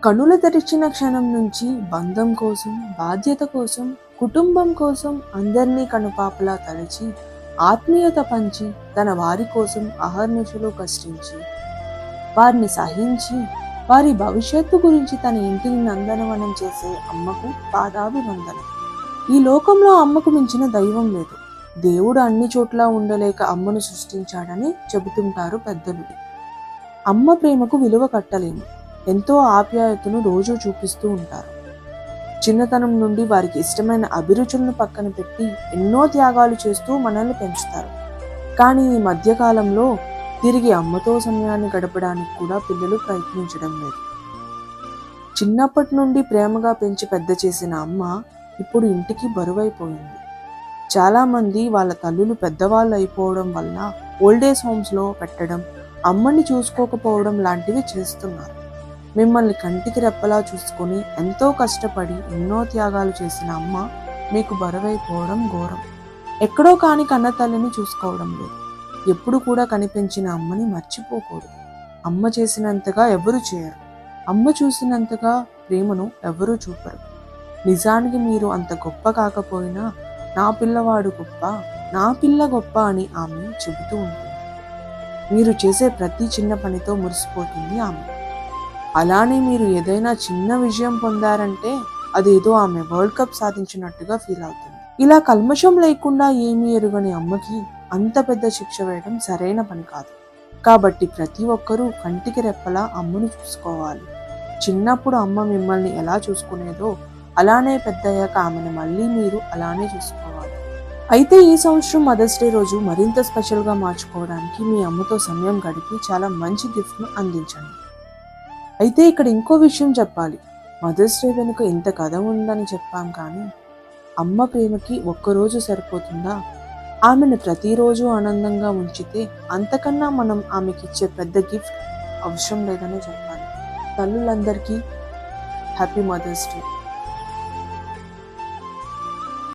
కనులు తెరిచిన క్షణం నుంచి బంధం కోసం, బాధ్యత కోసం, కుటుంబం కోసం అందరినీ కనుపాపలా తలచి, ఆత్మీయత పంచి, తన వారి కోసం అహర్నిశలు కష్టించి, వారిని సహించి, వారి భవిష్యత్తు గురించి తన ఇంటిని నందనవనం చేసే అమ్మకు పాదాభివందనం. ఈ లోకంలో అమ్మకు మించిన దైవం లేదు. దేవుడు అన్ని చోట్ల ఉండలేక అమ్మను సృష్టించాడని చెబుతుంటారు పెద్దలు. అమ్మ ప్రేమకు విలువ కట్టలేము. ఎంతో ఆప్యాయతను రోజు చూపిస్తూ ఉంటారు. చిన్నతనం నుండి వారికి ఇష్టమైన అభిరుచులను పక్కన పెట్టి ఎన్నో త్యాగాలు చేస్తూ మనల్ని పెంచుతారు. కానీ ఈ మధ్యకాలంలో తిరిగి అమ్మతో సమయాన్ని గడపడానికి కూడా పిల్లలు ప్రయత్నించడం లేదు. చిన్నప్పటి నుండి ప్రేమగా పెంచి పెద్ద చేసిన అమ్మ ఇప్పుడు ఇంటికి బరువైపోయింది. చాలామంది వాళ్ళ తల్లులు పెద్దవాళ్ళు అయిపోవడం వల్ల ఓల్డేజ్ హోమ్స్లో పెట్టడం, అమ్మని చూసుకోకపోవడం లాంటివి చేస్తున్నారు. మిమ్మల్ని కంటికి రెప్పలా చూసుకొని ఎంతో కష్టపడి ఎన్నో త్యాగాలు చేసిన అమ్మ మీకు బరువైపోవడం ఘోరం. ఎక్కడో కాని కన్న తల్లిని చూసుకోవడం లేదు. ఎప్పుడు కూడా కనిపించిన అమ్మని మర్చిపోకూడదు. అమ్మ చేసినంతగా ఎవరు చేయరు. అమ్మ చూసినంతగా ప్రేమను ఎవరూ చూపరు. నిజానికి మీరు అంత గొప్ప కాకపోయినా నా పిల్లవాడు గొప్ప, నా పిల్ల గొప్ప అని ఆమె చెబుతూ ఉంటుంది. మీరు చేసే ప్రతి చిన్న పనితో మురిసిపోతుంది ఆమె. అలానే మీరు ఏదైనా చిన్న విజయం పొందారంటే అదేదో ఆమె వరల్డ్ కప్ సాధించినట్టుగా ఫీల్ అవుతుంది. ఇలా కల్మషం లేకుండా ఏమీ ఎరుగని అమ్మకి అంత పెద్ద శిక్ష వేయడం సరైన పని కాదు. కాబట్టి ప్రతి ఒక్కరూ కంటికి రెప్పలా అమ్మను చూసుకోవాలి. చిన్నప్పుడు అమ్మ మిమ్మల్ని ఎలా చూసుకునేదో అలానే పెద్దయ్యాక ఆమెను మళ్ళీ మీరు అలానే చూసుకోవాలి. అయితే ఈ సంవత్సరం మదర్స్ డే రోజు మరింత స్పెషల్గా మార్చుకోవడానికి మీ అమ్మతో సమయం గడిపి చాలా మంచి గిఫ్ట్ను అందించండి. అయితే ఇక్కడ ఇంకో విషయం చెప్పాలి. మదర్స్ డే వెనుక ఇంత కథ ఉందని చెప్పాం, కానీ అమ్మ ప్రేమకి ఒక్కరోజు సరిపోతుందా? ఆమెను ప్రతిరోజు ఆనందంగా ఉంచితే అంతకన్నా మనం ఆమెకి ఇచ్చే పెద్ద గిఫ్ట్ అవసరం లేదనే చెప్పాలి. తల్లులందరికీ హ్యాపీ మదర్స్ డే.